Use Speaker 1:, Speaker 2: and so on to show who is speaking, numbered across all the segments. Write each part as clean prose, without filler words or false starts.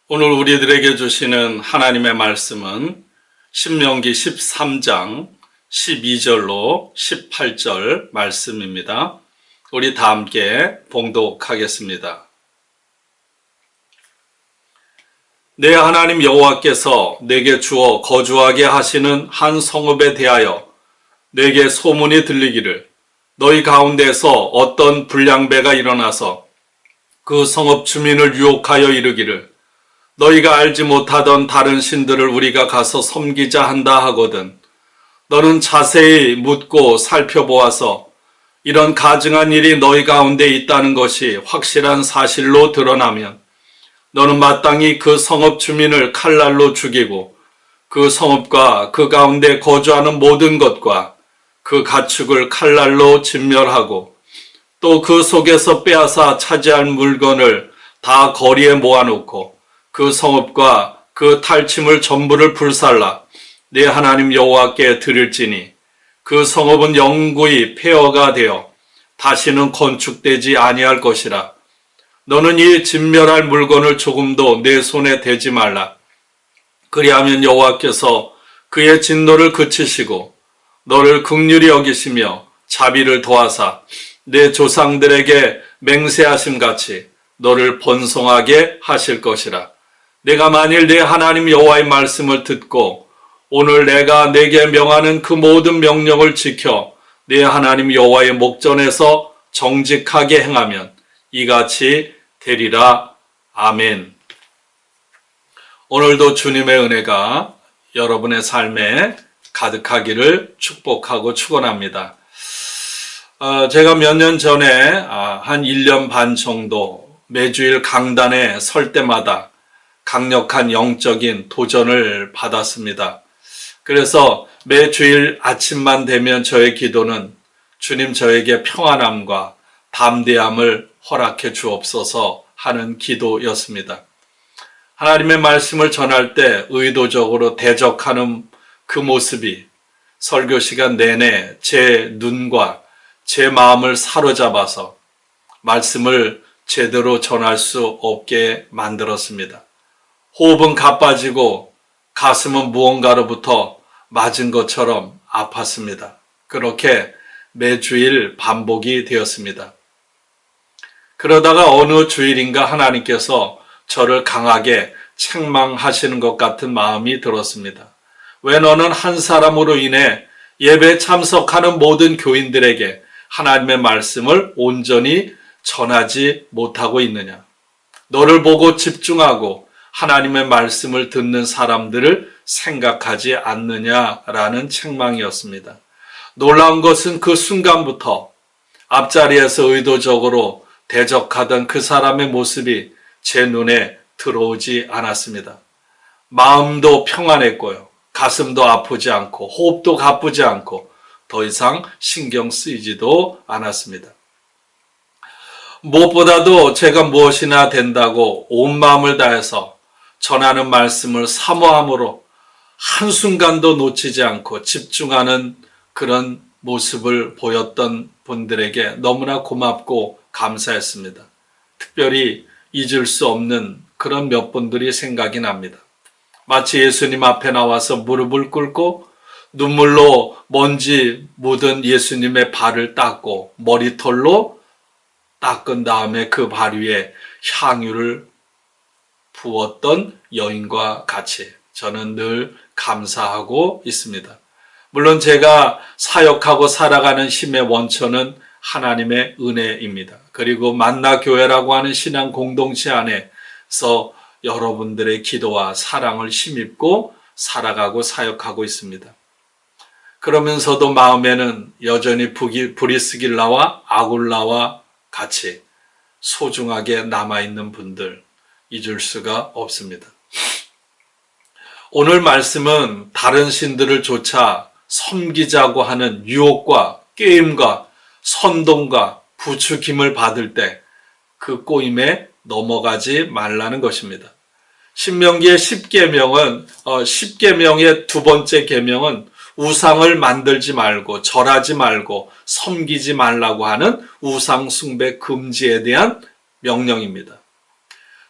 Speaker 1: 오늘 우리들에게 주시는 하나님의 말씀은 신명기 13장 12절로 18절 말씀입니다. 우리 다 함께 봉독하겠습니다. 내 하나님 여호와께서 내게 주어 거주하게 하시는 한 성읍에 대하여 내게 소문이 들리기를 너희 가운데서 어떤 불량배가 일어나서 그 성읍 주민을 유혹하여 이르기를 너희가 알지 못하던 다른 신들을 우리가 가서 섬기자 한다 하거든 너는 자세히 묻고 살펴보아서 이런 가증한 일이 너희 가운데 있다는 것이 확실한 사실로 드러나면 너는 마땅히 그 성읍 주민을 칼날로 죽이고 그 성읍과 그 가운데 거주하는 모든 것과 그 가축을 칼날로 진멸하고 또 그 속에서 빼앗아 차지할 물건을 다 거리에 모아놓고 그 성읍과 그 탈취물 전부를 불살라 내 하나님 여호와께 드릴지니 그 성읍은 영구히 폐허가 되어 다시는 건축되지 아니할 것이라. 너는 이 진멸할 물건을 조금도 내 손에 대지 말라. 그리하면 여호와께서 그의 진노를 그치시고 너를 긍휼히 여기시며 자비를 도하사 내 조상들에게 맹세하심 같이 너를 번성하게 하실 것이라. 내가 만일 내 하나님 여호와의 말씀을 듣고 오늘 내가 내게 명하는 그 모든 명령을 지켜 내 하나님 여호와의 목전에서 정직하게 행하면 이같이 되리라. 아멘. 오늘도 주님의 은혜가 여러분의 삶에 가득하기를 축복하고 축원합니다. 제가 몇 년 전에 한 1년 반 정도 매주일 강단에 설 때마다 강력한 영적인 도전을 받았습니다. 그래서 매주일 아침만 되면 저의 기도는 주님 저에게 평안함과 담대함을 허락해 주옵소서 하는 기도였습니다. 하나님의 말씀을 전할 때 의도적으로 대적하는 그 모습이 설교 시간 내내 제 눈과 제 마음을 사로잡아서 말씀을 제대로 전할 수 없게 만들었습니다. 호흡은 가빠지고 가슴은 무언가로부터 맞은 것처럼 아팠습니다. 그렇게 매주일 반복이 되었습니다. 그러다가 어느 주일인가 하나님께서 저를 강하게 책망하시는 것 같은 마음이 들었습니다. 왜 너는 한 사람으로 인해 예배에 참석하는 모든 교인들에게 하나님의 말씀을 온전히 전하지 못하고 있느냐? 너를 보고 집중하고 하나님의 말씀을 듣는 사람들을 생각하지 않느냐라는 책망이었습니다. 놀라운 것은 그 순간부터 앞자리에서 의도적으로 대적하던 그 사람의 모습이 제 눈에 들어오지 않았습니다. 마음도 평안했고요. 가슴도 아프지 않고 호흡도 가쁘지 않고 더 이상 신경 쓰이지도 않았습니다. 무엇보다도 제가 무엇이나 된다고 온 마음을 다해서 전하는 말씀을 사모함으로 한순간도 놓치지 않고 집중하는 그런 모습을 보였던 분들에게 너무나 고맙고 감사했습니다. 특별히 잊을 수 없는 그런 몇 분들이 생각이 납니다. 마치 예수님 앞에 나와서 무릎을 꿇고 눈물로 먼지 묻은 예수님의 발을 닦고 머리털로 닦은 다음에 그 발 위에 향유를 부었던 여인과 같이 저는 늘 감사하고 있습니다. 물론 제가 사역하고 살아가는 힘의 원천은 하나님의 은혜입니다. 그리고 만나교회라고 하는 신앙 공동체 안에서 여러분들의 기도와 사랑을 힘입고 살아가고 사역하고 있습니다. 그러면서도 마음에는 여전히 브리스길라와 아굴라와 같이 소중하게 남아있는 분들 잊을 수가 없습니다. 오늘 말씀은 다른 신들을 조차 섬기자고 하는 유혹과 게임과 선동과 부추김을 받을 때 그 꼬임에 넘어가지 말라는 것입니다. 신명기의 10계명의 두 번째 계명은 우상을 만들지 말고 절하지 말고 섬기지 말라고 하는 우상 숭배 금지에 대한 명령입니다.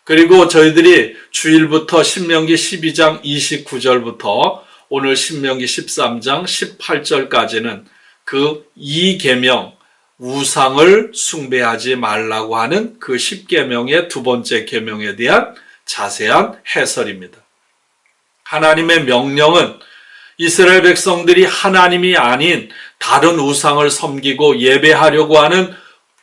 Speaker 1: 그리고 저희들이 주일부터 신명기 12장 29절부터 오늘 신명기 13장 18절까지는 그 2계명, 우상을 숭배하지 말라고 하는 그 10계명의 두 번째 계명에 대한 자세한 해설입니다. 하나님의 명령은 이스라엘 백성들이 하나님이 아닌 다른 우상을 섬기고 예배하려고 하는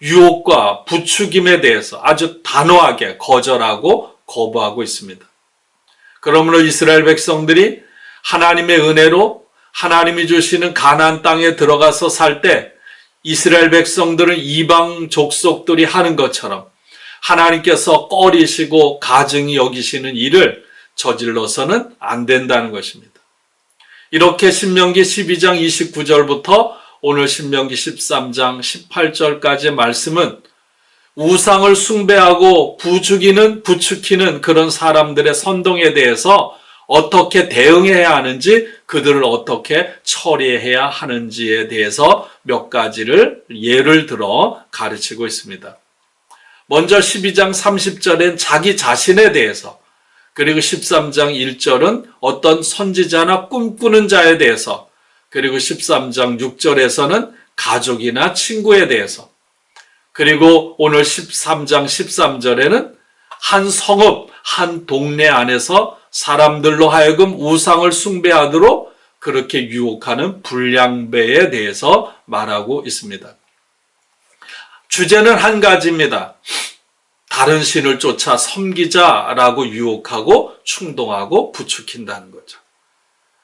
Speaker 1: 유혹과 부추김에 대해서 아주 단호하게 거절하고 거부하고 있습니다. 그러므로 이스라엘 백성들이 하나님의 은혜로 하나님이 주시는 가나안 땅에 들어가서 살 때 이스라엘 백성들은 이방 족속들이 하는 것처럼 하나님께서 꺼리시고 가증히 여기시는 일을 저질러서는 안 된다는 것입니다. 이렇게 신명기 12장 29절부터 오늘 신명기 13장 18절까지의 말씀은 우상을 숭배하고 부추기는 그런 사람들의 선동에 대해서 어떻게 대응해야 하는지, 그들을 어떻게 처리해야 하는지에 대해서 몇 가지를 예를 들어 가르치고 있습니다. 먼저 12장 30절엔 자기 자신에 대해서, 그리고 13장 1절은 어떤 선지자나 꿈꾸는 자에 대해서, 그리고 13장 6절에서는 가족이나 친구에 대해서, 그리고 오늘 13장 13절에는 한 성읍, 한 동네 안에서 사람들로 하여금 우상을 숭배하도록 그렇게 유혹하는 불량배에 대해서 말하고 있습니다. 주제는 한 가지입니다. 다른 신을 쫓아 섬기자라고 유혹하고 충동하고 부추긴다는 거죠.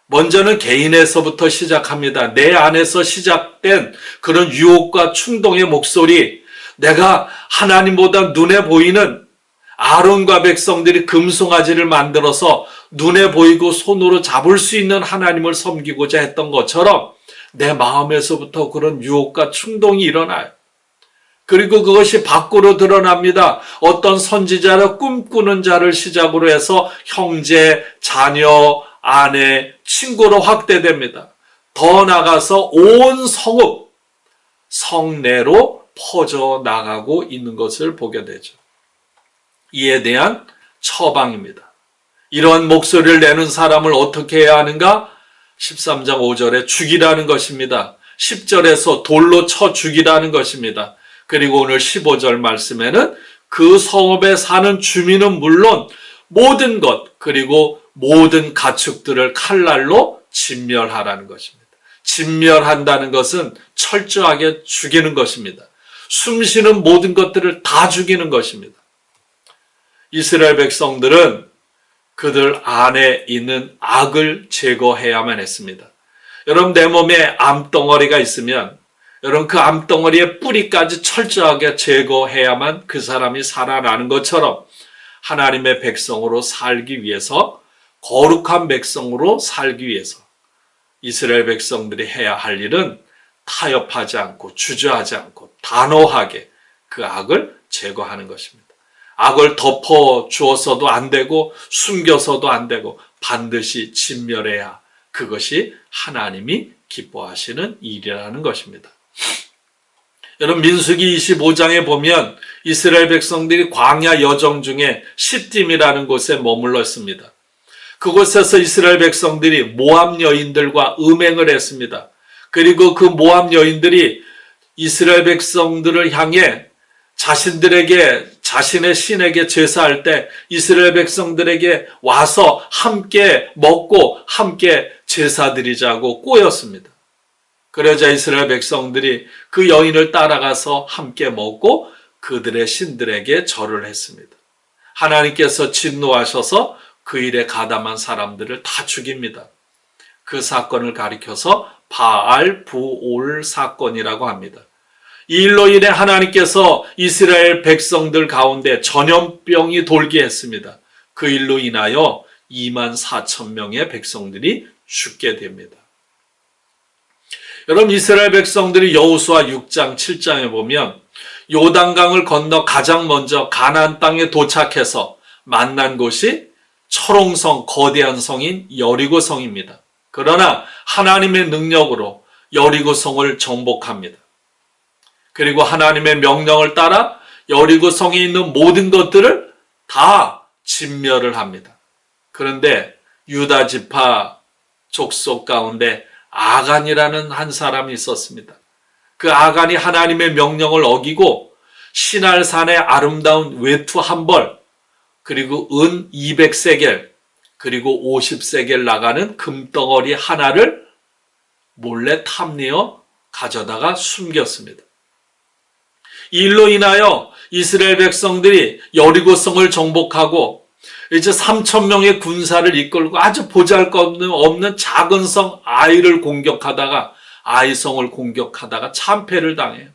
Speaker 1: 먼저는 개인에서부터 시작합니다. 내 안에서 시작된 그런 유혹과 충동의 목소리, 내가 하나님보다 눈에 보이는 아론과 백성들이 금송아지를 만들어서 눈에 보이고 손으로 잡을 수 있는 하나님을 섬기고자 했던 것처럼 내 마음에서부터 그런 유혹과 충동이 일어나요. 그리고 그것이 밖으로 드러납니다. 어떤 선지자를 꿈꾸는 자를 시작으로 해서 형제, 자녀, 아내, 친구로 확대됩니다. 더 나가서 온 성읍, 성내로 퍼져나가고 있는 것을 보게 되죠. 이에 대한 처방입니다. 이러한 목소리를 내는 사람을 어떻게 해야 하는가? 13장 5절에 죽이라는 것입니다. 10절에서 돌로 쳐 죽이라는 것입니다. 그리고 오늘 15절 말씀에는 그 성읍에 사는 주민은 물론 모든 것, 그리고 모든 가축들을 칼날로 진멸하라는 것입니다. 진멸한다는 것은 철저하게 죽이는 것입니다. 숨쉬는 모든 것들을 다 죽이는 것입니다. 이스라엘 백성들은 그들 안에 있는 악을 제거해야만 했습니다. 여러분, 내 몸에 암덩어리가 있으면 여러분 그 암덩어리의 뿌리까지 철저하게 제거해야만 그 사람이 살아나는 것처럼 하나님의 백성으로 살기 위해서, 거룩한 백성으로 살기 위해서 이스라엘 백성들이 해야 할 일은 타협하지 않고 주저하지 않고 단호하게 그 악을 제거하는 것입니다. 악을 덮어 주어서도 안 되고 숨겨서도 안 되고 반드시 진멸해야 그것이 하나님이 기뻐하시는 일이라는 것입니다. 여러분, 민수기 25장에 보면 이스라엘 백성들이 광야 여정 중에 시딤이라는 곳에 머물렀습니다. 그곳에서 이스라엘 백성들이 모압 여인들과 음행을 했습니다. 그리고 그 모압 여인들이 이스라엘 백성들을 향해 자신의 신에게 제사할 때 이스라엘 백성들에게 와서 함께 먹고 함께 제사 드리자고 꼬였습니다. 그러자 이스라엘 백성들이 그 여인을 따라가서 함께 먹고 그들의 신들에게 절을 했습니다. 하나님께서 진노하셔서 그 일에 가담한 사람들을 다 죽입니다. 그 사건을 가리켜서 바알 부올 사건이라고 합니다. 이 일로 인해 하나님께서 이스라엘 백성들 가운데 전염병이 돌게 했습니다. 그 일로 인하여 24,000명의 백성들이 죽게 됩니다. 여러분, 이스라엘 백성들이 여호수아 6장 7장에 보면 요단강을 건너 가장 먼저 가나안 땅에 도착해서 만난 곳이 철옹성, 거대한 성인 여리고성입니다. 그러나 하나님의 능력으로 여리고성을 정복합니다. 그리고 하나님의 명령을 따라 여리고성에 있는 모든 것들을 다 진멸을 합니다. 그런데 유다 지파 족속 가운데 아간이라는 한 사람이 있었습니다. 그 아간이 하나님의 명령을 어기고 시날산의 아름다운 외투 한 벌, 그리고 은 200세겔, 그리고 50세겔 나가는 금덩어리 하나를 몰래 탐내어 가져다가 숨겼습니다. 이 일로 인하여 이스라엘 백성들이 여리고성을 정복하고 이제 3,000명의 군사를 이끌고 아주 보잘것없는 작은 성 아이를 공격하다가 아이성을 공격하다가 참패를 당해요.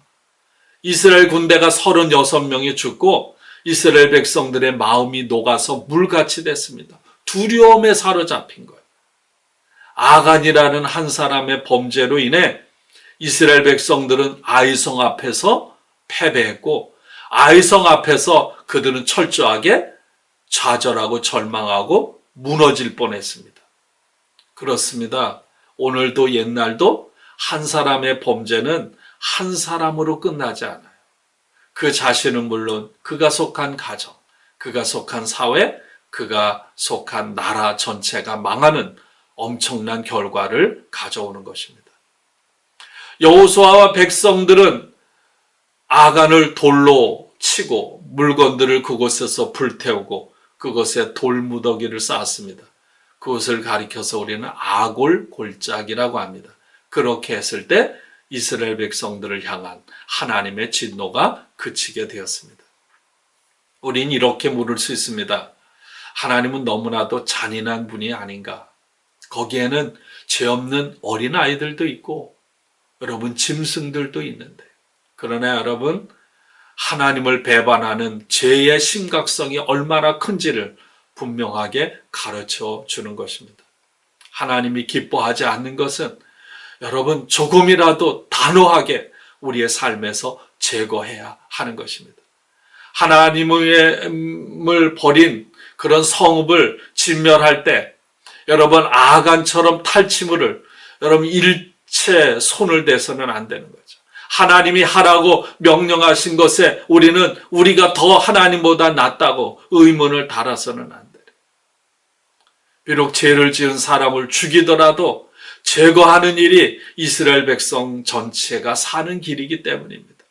Speaker 1: 이스라엘 군대가 36명이 죽고 이스라엘 백성들의 마음이 녹아서 물같이 됐습니다. 두려움에 사로잡힌 거예요. 아간이라는 한 사람의 범죄로 인해 이스라엘 백성들은 아이성 앞에서 패배했고 아이성 앞에서 그들은 철저하게 좌절하고 절망하고 무너질 뻔했습니다. 그렇습니다. 오늘도 옛날도 한 사람의 범죄는 한 사람으로 끝나지 않아요. 그 자신은 물론 그가 속한 가정, 그가 속한 사회, 그가 속한 나라 전체가 망하는 엄청난 결과를 가져오는 것입니다. 여호수아와 백성들은 아간을 돌로 치고 물건들을 그곳에서 불태우고 그것에 돌무더기를 쌓았습니다. 그것을 가리켜서 우리는 아골 골짜기라고 합니다. 그렇게 했을 때 이스라엘 백성들을 향한 하나님의 진노가 그치게 되었습니다. 우린 이렇게 물을 수 있습니다. 하나님은 너무나도 잔인한 분이 아닌가. 거기에는 죄 없는 어린아이들도 있고 여러분 짐승들도 있는데 그러나 여러분 하나님을 배반하는 죄의 심각성이 얼마나 큰지를 분명하게 가르쳐 주는 것입니다. 하나님이 기뻐하지 않는 것은 여러분 조금이라도 단호하게 우리의 삶에서 제거해야 하는 것입니다. 하나님을 버린 그런 성읍을 진멸할 때 여러분 아간처럼 탈취물을 여러분 일체 손을 대서는 안 되는 거죠. 하나님이 하라고 명령하신 것에 우리가 더 하나님보다 낫다고 의문을 달아서는 안 돼요. 비록 죄를 지은 사람을 죽이더라도 제거하는 일이 이스라엘 백성 전체가 사는 길이기 때문입니다.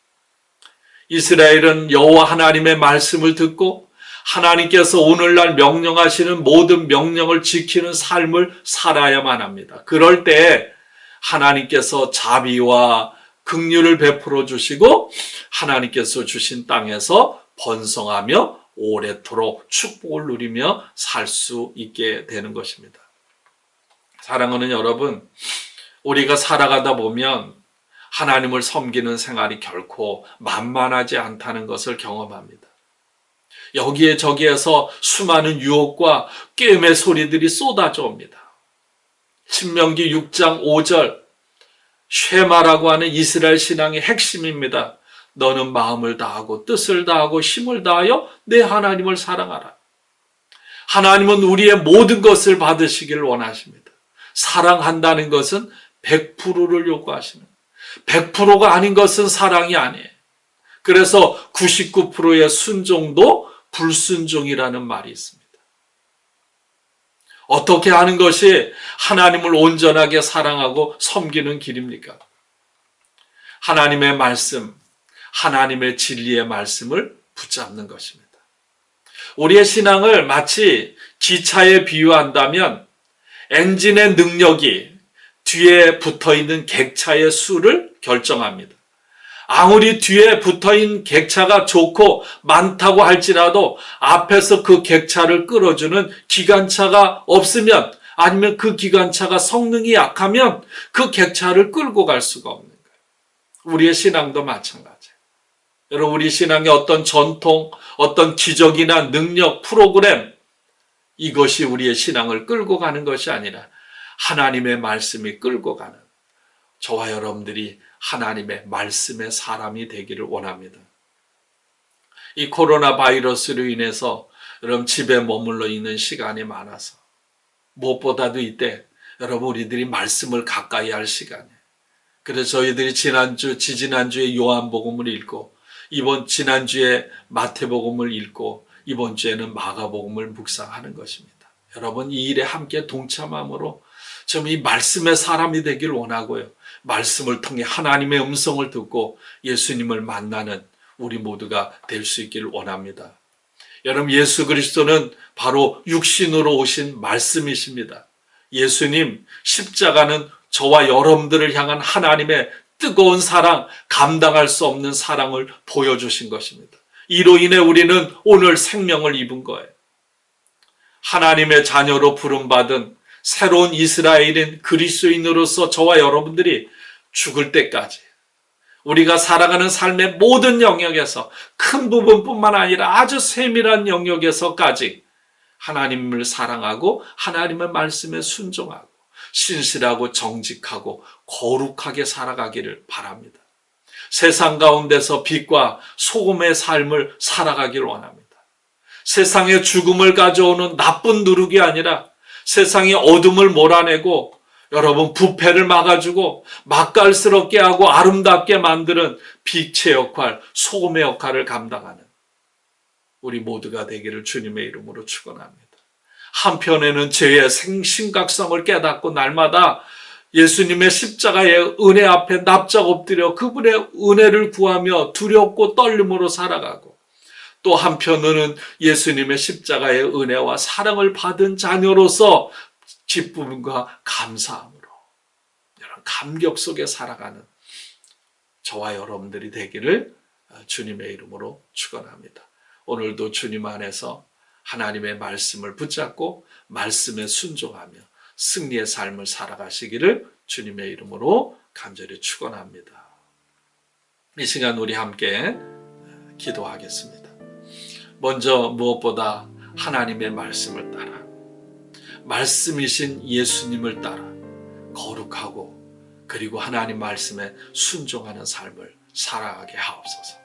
Speaker 1: 이스라엘은 여호와 하나님의 말씀을 듣고 하나님께서 오늘날 명령하시는 모든 명령을 지키는 삶을 살아야만 합니다. 그럴 때 하나님께서 자비와 긍휼을 베풀어 주시고 하나님께서 주신 땅에서 번성하며 오래도록 축복을 누리며 살 수 있게 되는 것입니다. 사랑하는 여러분, 우리가 살아가다 보면 하나님을 섬기는 생활이 결코 만만하지 않다는 것을 경험합니다. 여기에 저기에서 수많은 유혹과 꾀의 소리들이 쏟아져 옵니다. 신명기 6장 5절 쉐마라고 하는 이스라엘 신앙의 핵심입니다. 너는 마음을 다하고 뜻을 다하고 힘을 다하여 내 하나님을 사랑하라. 하나님은 우리의 모든 것을 받으시기를 원하십니다. 사랑한다는 것은 100%를 요구하시는 100%가 아닌 것은 사랑이 아니에요. 그래서 99%의 순종도 불순종이라는 말이 있습니다. 어떻게 하는 것이 하나님을 온전하게 사랑하고 섬기는 길입니까? 하나님의 말씀, 하나님의 진리의 말씀을 붙잡는 것입니다. 우리의 신앙을 마치 기차에 비유한다면 엔진의 능력이 뒤에 붙어있는 객차의 수를 결정합니다. 아무리 뒤에 붙어있는 객차가 좋고 많다고 할지라도 앞에서 그 객차를 끌어주는 기관차가 없으면 아니면 그 기관차가 성능이 약하면 그 객차를 끌고 갈 수가 없는 거예요. 우리의 신앙도 마찬가지예요. 여러분 우리 신앙의 어떤 전통, 어떤 기적이나 능력, 프로그램 이것이 우리의 신앙을 끌고 가는 것이 아니라 하나님의 말씀이 끌고 가는 저와 여러분들이 하나님의 말씀의 사람이 되기를 원합니다. 이 코로나 바이러스로 인해서 여러분 집에 머물러 있는 시간이 많아서 무엇보다도 이때 여러분 우리들이 말씀을 가까이 할 시간이에요. 그래서 저희들이 지지난주에 요한복음을 읽고 지난주에 마태복음을 읽고 이번 주에는 마가복음을 묵상하는 것입니다. 여러분 이 일에 함께 동참함으로 좀 이 말씀의 사람이 되길 원하고요. 말씀을 통해 하나님의 음성을 듣고 예수님을 만나는 우리 모두가 될 수 있기를 원합니다. 여러분 예수 그리스도는 바로 육신으로 오신 말씀이십니다. 예수님 십자가는 저와 여러분들을 향한 하나님의 뜨거운 사랑, 감당할 수 없는 사랑을 보여주신 것입니다. 이로 인해 우리는 오늘 생명을 입은 거예요. 하나님의 자녀로 부름받은 새로운 이스라엘인 그리스도인으로서 저와 여러분들이 죽을 때까지 우리가 살아가는 삶의 모든 영역에서 큰 부분뿐만 아니라 아주 세밀한 영역에서까지 하나님을 사랑하고 하나님의 말씀에 순종하고 신실하고 정직하고 거룩하게 살아가기를 바랍니다. 세상 가운데서 빛과 소금의 삶을 살아가기를 원합니다. 세상의 죽음을 가져오는 나쁜 누룩이 아니라 세상의 어둠을 몰아내고 여러분 부패를 막아주고 맛깔스럽게 하고 아름답게 만드는 빛의 역할, 소금의 역할을 감당하는 우리 모두가 되기를 주님의 이름으로 축원합니다. 한편에는 죄의 심각성을 깨닫고 날마다 예수님의 십자가의 은혜 앞에 납작 엎드려 그분의 은혜를 구하며 두렵고 떨림으로 살아가고 또 한편으로는 예수님의 십자가의 은혜와 사랑을 받은 자녀로서 기쁨과 감사함으로 이런 감격 속에 살아가는 저와 여러분들이 되기를 주님의 이름으로 축원합니다. 오늘도 주님 안에서 하나님의 말씀을 붙잡고 말씀에 순종하며 승리의 삶을 살아가시기를 주님의 이름으로 간절히 축원합니다. 이 시간 우리 함께 기도하겠습니다. 먼저 무엇보다 하나님의 말씀을 따라 말씀이신 예수님을 따라 거룩하고 그리고 하나님 말씀에 순종하는 삶을 살아가게 하옵소서.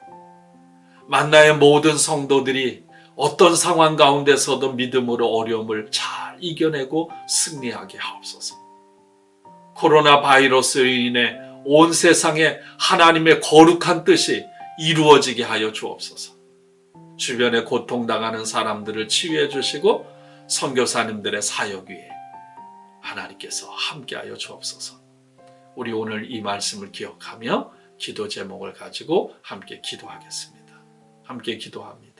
Speaker 1: 만나의 모든 성도들이 어떤 상황 가운데서도 믿음으로 어려움을 잘 이겨내고 승리하게 하옵소서. 코로나 바이러스로 인해 온 세상에 하나님의 거룩한 뜻이 이루어지게 하여 주옵소서. 주변에 고통당하는 사람들을 치유해 주시고 선교사님들의 사역 위에 하나님께서 함께하여 주옵소서. 우리 오늘 이 말씀을 기억하며 기도 제목을 가지고 함께 기도하겠습니다. 함께 기도합니다.